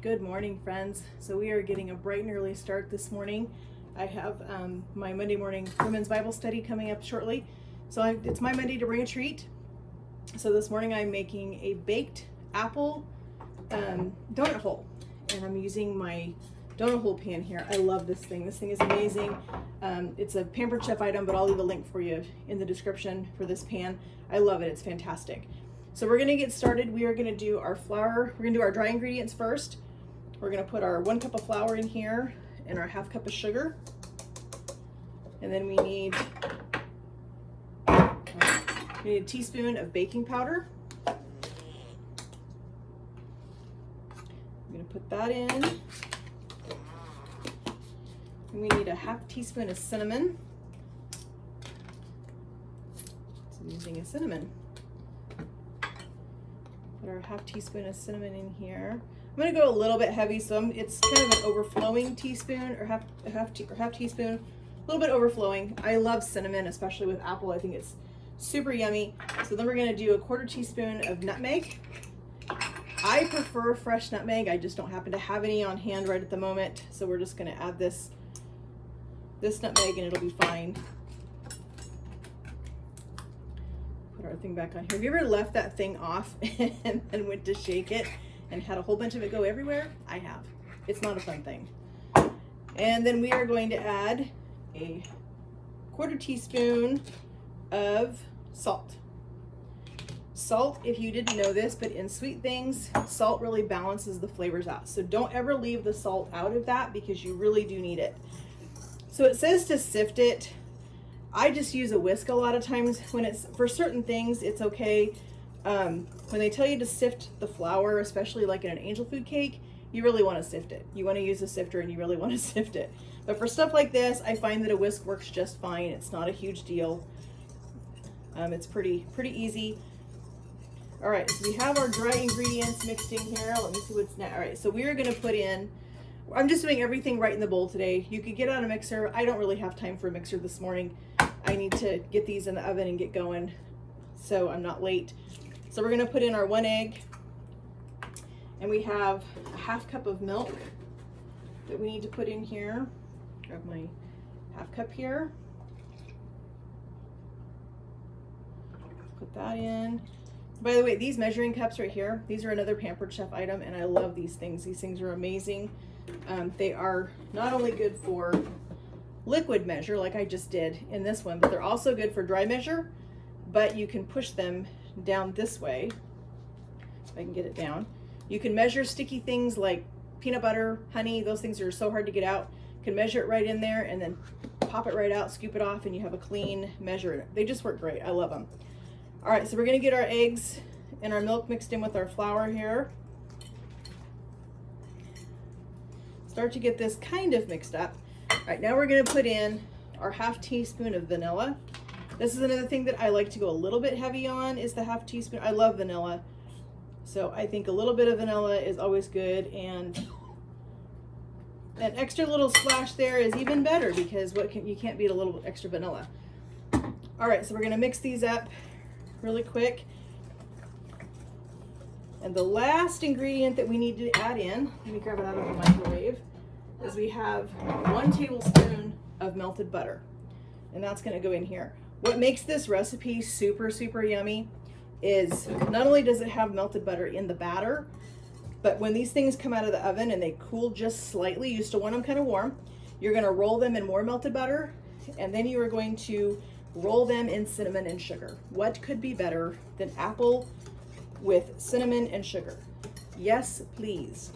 Good morning, friends. So we are getting a bright and early start this morning. I have my Monday morning women's Bible study coming up shortly. So it's my Monday to bring a treat. So this morning I'm making a baked apple donut hole, and I'm using my donut hole pan here. I love this thing. This thing is amazing. It's a Pampered Chef item, but I'll leave a link for you in the description for this pan. I love it. It's fantastic. So we're going to get started. We are going to do our flour. We're going to do our dry ingredients first. We're going to put our 1 cup of flour in here and our 1/2 cup of sugar. And then we need a teaspoon of baking powder. I'm going to put that in. And we need a 1/2 teaspoon of cinnamon. So I'm using a cinnamon. Put our 1/2 teaspoon of cinnamon in here. I'm going to go a little bit heavy, so it's kind of an overflowing teaspoon, or half teaspoon, a little bit overflowing. I love cinnamon, especially with apple. I think it's super yummy. So then we're going to do a 1/4 teaspoon of nutmeg. I prefer fresh nutmeg. I just don't happen to have any on hand right at the moment, so we're just going to add this nutmeg and it'll be fine. Put our thing back on here. Have you ever left that thing off and then went to shake it and had a whole bunch of it go everywhere? I have. It's not a fun thing. And then we are going to add a 1/4 teaspoon of salt. Salt, if you didn't know this, but in sweet things, salt really balances the flavors out. So don't ever leave the salt out of that because you really do need it. So it says to sift it. I just use a whisk a lot of times. When it's for certain things, it's okay. When they tell you to sift the flour, especially like in an angel food cake, you really want to sift it. You want to use a sifter and you really want to sift it. But for stuff like this, I find that a whisk works just fine. It's not a huge deal. It's pretty easy. All right, so we have our dry ingredients mixed in here. Let me see what's next. All right, so we are going to put in, I'm just doing everything right in the bowl today. You could get out a mixer. I don't really have time for a mixer this morning. I need to get these in the oven and get going so I'm not late. So we're going to put in our 1 egg, and we have a 1/2 cup of milk that we need to put in here. Grab my 1/2 cup here. Put that in. By the way, these measuring cups right here, these are another Pampered Chef item, and I love these things. These things are amazing. They are not only good for liquid measure, like I just did in this one, but they're also good for dry measure, but you can push them down this way. If I can get it down. You can measure sticky things like peanut butter, honey, those things are so hard to get out. You can measure it right in there and then pop it right out, scoop it off, and you have a clean measure. They just work great. I love them. All right, so we're gonna get our eggs and our milk mixed in with our flour here. Start to get this kind of mixed up. All right, now we're gonna put in our 1/2 teaspoon of vanilla. This is another thing that I like to go a little bit heavy on, is the 1/2 teaspoon. I love vanilla. So I think a little bit of vanilla is always good, and an extra little splash there is even better because you can't beat a little extra vanilla. All right, so we're gonna mix these up really quick. And the last ingredient that we need to add in, let me grab it out of the microwave, is we have 1 tablespoon of melted butter. And that's gonna go in here. What makes this recipe super, super yummy is not only does it have melted butter in the batter, but when these things come out of the oven and they cool just slightly, you still want them kind of warm, you're gonna roll them in more melted butter, and then you are going to roll them in cinnamon and sugar. What could be better than apple with cinnamon and sugar? Yes, please.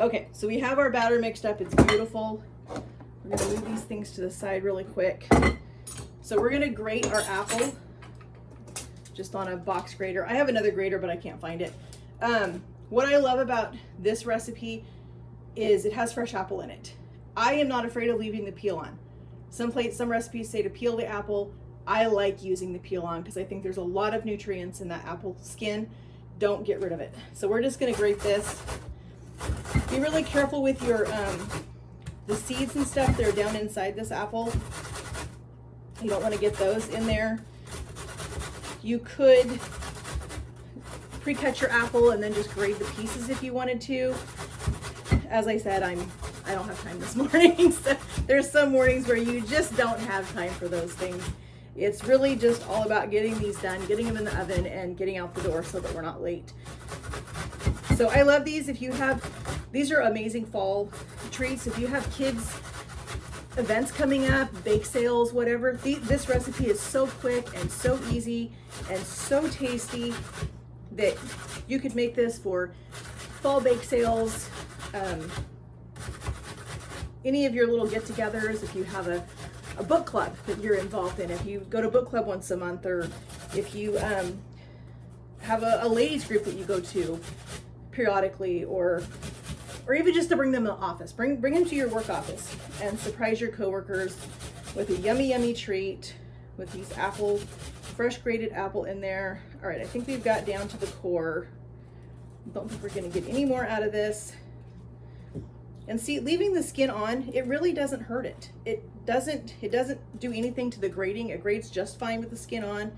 Okay, so we have our batter mixed up. It's beautiful. We're gonna move these things to the side really quick. So we're gonna grate our apple just on a box grater. I have another grater, but I can't find it. What I love about this recipe is it has fresh apple in it. I am not afraid of leaving the peel on. Some recipes say to peel the apple. I like using the peel on because I think there's a lot of nutrients in that apple skin. Don't get rid of it. So we're just gonna grate this. Be really careful with your the seeds and stuff that are down inside this apple. You don't want to get those in there. You could pre-cut your apple and then just grade the pieces if you wanted to. As I said, I don't have time this morning. So there's some mornings where you just don't have time for those things. It's really just all about getting these done, getting them in the oven, and getting out the door so that we're not late. So I love these. These are amazing fall treats. If you have kids events coming up, bake sales, whatever, this recipe is so quick and so easy and so tasty that you could make this for fall bake sales, any of your little get-togethers. If you have a book club that you're involved in, if you go to book club once a month, or if you have a ladies group that you go to periodically, or even just to bring them to the office, bring them to your work office and surprise your coworkers with a yummy treat with these fresh grated apple in there. All right, I think we've got down to the core. Don't think we're gonna get any more out of this. And see, leaving the skin on, it really doesn't hurt it. It doesn't do anything to the grating. It grates just fine with the skin on.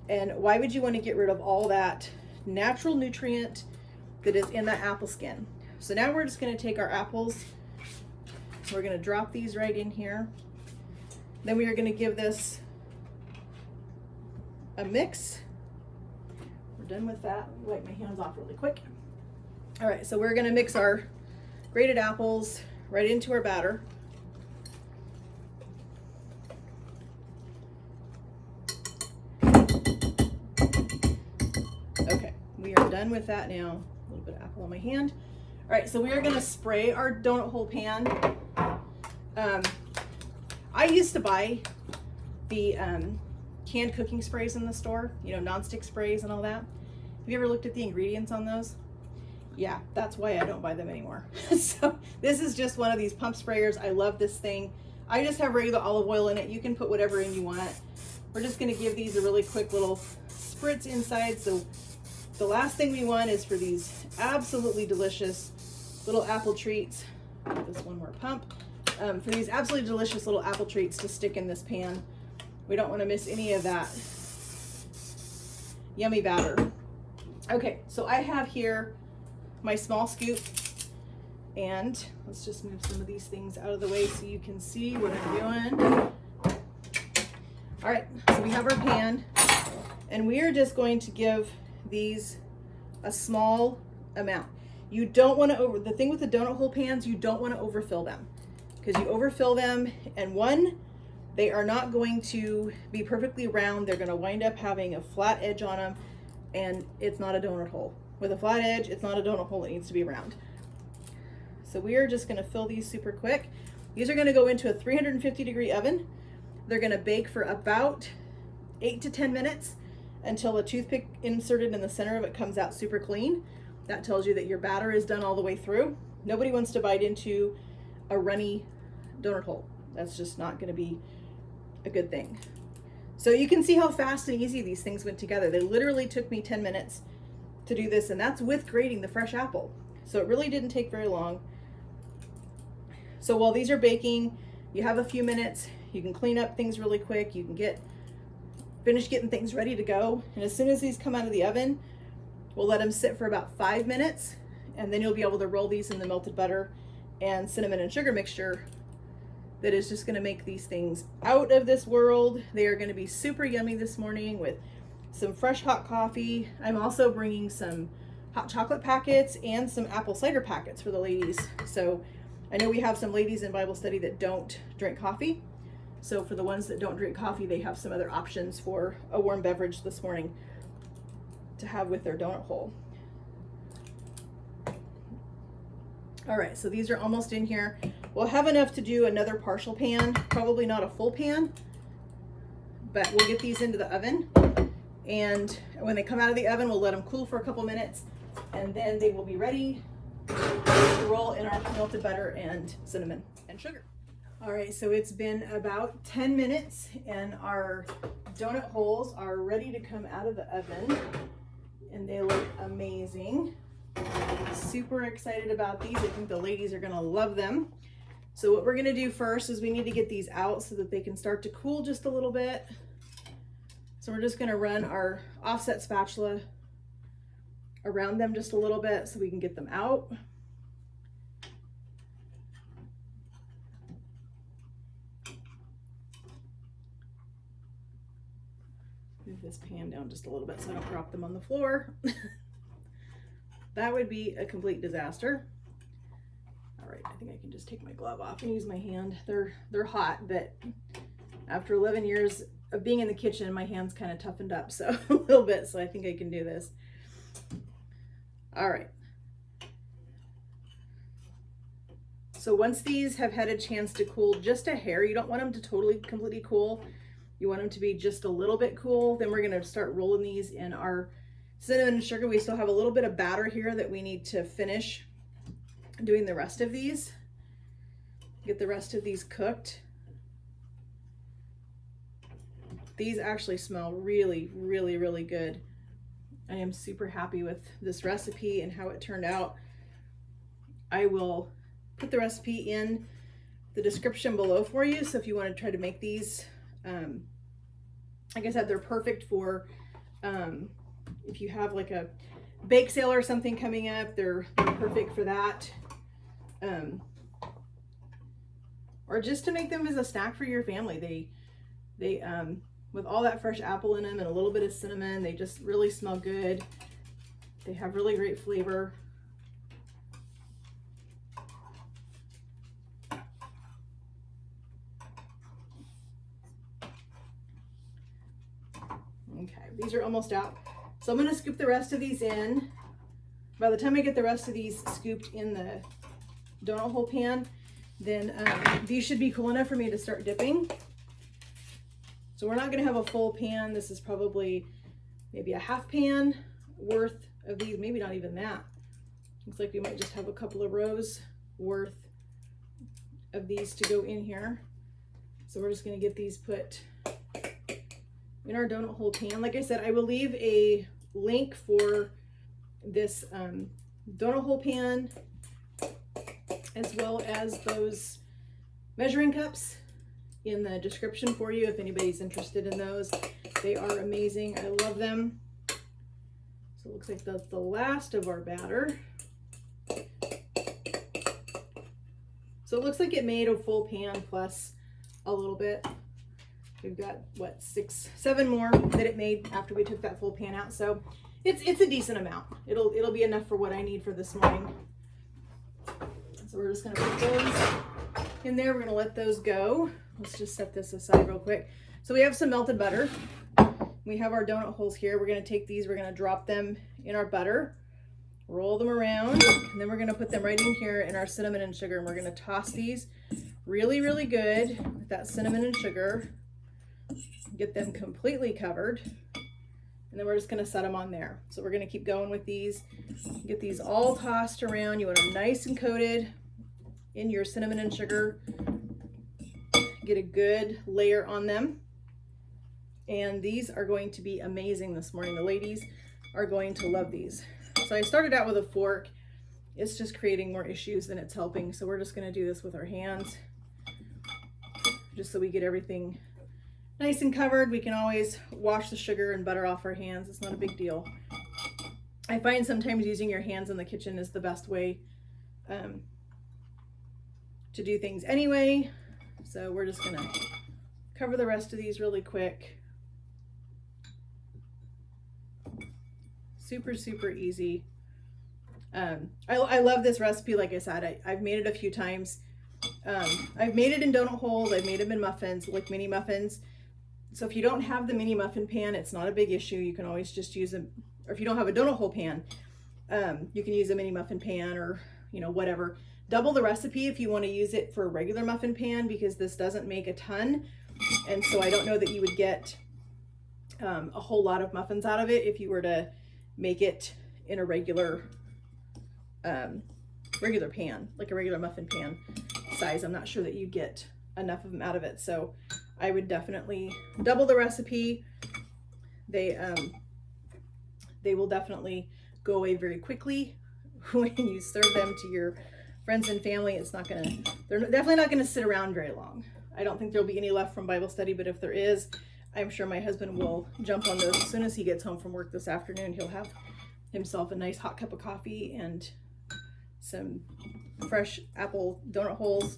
And why would you want to get rid of all that natural nutrient that is in that apple skin? So now we're just going to take our apples. We're going to drop these right in here. Then we are going to give this a mix. We're done with that. Wipe my hands off really quick. All right, so we're going to mix our grated apples right into our batter. Okay, we are done with that now. A little bit of apple on my hand. All right, so we are going to spray our donut hole pan. I used to buy the canned cooking sprays in the store, nonstick sprays and all that. Have you ever looked at the ingredients on those? Yeah, that's why I don't buy them anymore. So this is just one of these pump sprayers. I love this thing. I just have regular olive oil in it. You can put whatever in you want. We're just going to give these a really quick little spritz inside. So the last thing we want is for these absolutely delicious little apple treats. This one more pump. For these absolutely delicious little apple treats to stick in this pan. We don't want to miss any of that yummy batter. Okay, so I have here my small scoop, and let's just move some of these things out of the way so you can see what I'm doing. All right, so we have our pan, and we are just going to give these a small amount. You don't want to the thing with the donut hole pans, you don't want to overfill them, because you overfill them, and one, they are not going to be perfectly round. They're going to wind up having a flat edge on them, and it's not a donut hole. With a flat edge, it's not a donut hole, it needs to be round. So we are just going to fill these super quick. These are going to go into a 350-degree oven. They're going to bake for about 8 to 10 minutes until a toothpick inserted in the center of it comes out super clean. That tells you that your batter is done all the way through. Nobody wants to bite into a runny donut hole. That's just not going to be a good thing. So you can see how fast and easy these things went together. They literally took me 10 minutes to do this, and that's with grating the fresh apple. So it really didn't take very long. So while these are baking, you have a few minutes, you can clean up things really quick, you can finish getting things ready to go. And as soon as these come out of the oven, we'll let them sit for about 5 minutes, and then you'll be able to roll these in the melted butter and cinnamon and sugar mixture that is just gonna make these things out of this world. They are gonna be super yummy this morning with some fresh hot coffee. I'm also bringing some hot chocolate packets and some apple cider packets for the ladies. So I know we have some ladies in Bible study that don't drink coffee. So for the ones that don't drink coffee, they have some other options for a warm beverage this morning to have with their donut hole. All right, so these are almost in here. We'll have enough to do another partial pan, probably not a full pan, but we'll get these into the oven. And when they come out of the oven, we'll let them cool for a couple minutes, and then they will be ready to roll in our melted butter and cinnamon and sugar. All right, so it's been about 10 minutes, and our donut holes are ready to come out of the oven, and they look amazing. Super excited about these. I think the ladies are gonna love them. So what we're gonna do first is we need to get these out so that they can start to cool just a little bit. So we're just gonna run our offset spatula around them just a little bit so we can get them out. Move this pan down just a little bit so I don't drop them on the floor. That would be a complete disaster. All right, I think I can just take my glove off and use my hand. They're hot, but after 11 years of being in the kitchen, my hands kind of toughened up so a little bit, so I think I can do this. All right. So once these have had a chance to cool just a hair, you don't want them to totally, completely cool. You want them to be just a little bit cool. Then we're gonna start rolling these in our cinnamon and sugar. We still have a little bit of batter here that we need to finish doing the rest of these. Get the rest of these cooked. These actually smell really, really, really good. I am super happy with this recipe and how it turned out. I will put the recipe in the description below for you. So if you want to try to make these, like I said, they're perfect for if you have like a bake sale or something coming up, they're perfect for that. Or just to make them as a snack for your family. They with all that fresh apple in them and a little bit of cinnamon, they just really smell good. They have really great flavor. Okay, these are almost out. So I'm going to scoop the rest of these in. By the time I get the rest of these scooped in the donut hole pan, then these should be cool enough for me to start dipping. So we're not going to have a full pan. This is probably maybe a half pan worth of these, maybe not even that. Looks like we might just have a couple of rows worth of these to go in here. So we're just going to get these put in our donut hole pan. Like I said, I will leave a link for this donut hole pan as well as those measuring cups in the description for you if anybody's interested in those. They are amazing. I love them. So it looks like that's the last of our batter. So it looks like it made a full pan plus a little bit. We've got what, 6, 7 more that it made after we took that full pan out. So it's a decent amount. It'll be enough for what I need for this morning. So we're just gonna put those in there. We're gonna let those go. Let's just set this aside real quick. So we have some melted butter. We have our donut holes here. We're gonna take these, we're gonna drop them in our butter, roll them around, and then we're gonna put them right in here in our cinnamon and sugar, and we're gonna toss these really, really good with that cinnamon and sugar. Get them completely covered, and then we're just gonna set them on there. So we're gonna keep going with these. Get these all tossed around. You want them nice and coated in your cinnamon and sugar. Get a good layer on them. And these are going to be amazing this morning. The ladies are going to love these. So I started out with a fork. It's just creating more issues than it's helping. So we're just gonna do this with our hands, just so we get everything nice and covered. We can always wash the sugar and butter off our hands. It's not a big deal. I find sometimes using your hands in the kitchen is the best way to do things anyway. So we're just gonna cover the rest of these really quick. Super, super easy. I love this recipe. Like I said, I've made it a few times. I've made it in donut holes. I've made them in muffins, like mini muffins. So if you don't have the mini muffin pan, it's not a big issue. You can always just use them, or if you don't have a donut hole pan, you can use a mini muffin pan, or whatever. Double the recipe if you want to use it for a regular muffin pan, because this doesn't make a ton, and so I don't know that you would get a whole lot of muffins out of it if you were to make it in a regular pan, like a regular muffin pan size. I'm not sure that you get enough of them out of it, so I would definitely double the recipe. They will definitely go away very quickly when you serve them to your friends and family. They're definitely not gonna sit around very long. I don't think there'll be any left from Bible study, but if there is, I'm sure my husband will jump on those as soon as he gets home from work this afternoon. himself a nice hot cup of coffee and some fresh apple donut holes.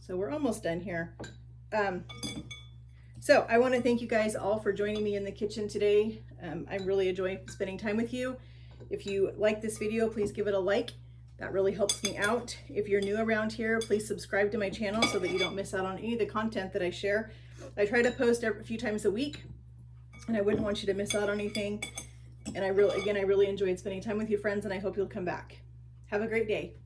So we're almost done here. So I want to thank you guys all for joining me in the kitchen today. I really enjoy spending time with you. If you like this video, please give it a like. That really helps me out. If you're new around here, please subscribe to my channel so that you don't miss out on any of the content that I share. I try to post a few times a week, and I wouldn't want you to miss out on anything. And I really enjoyed spending time with you, friends, and I hope you'll come back. Have a great day.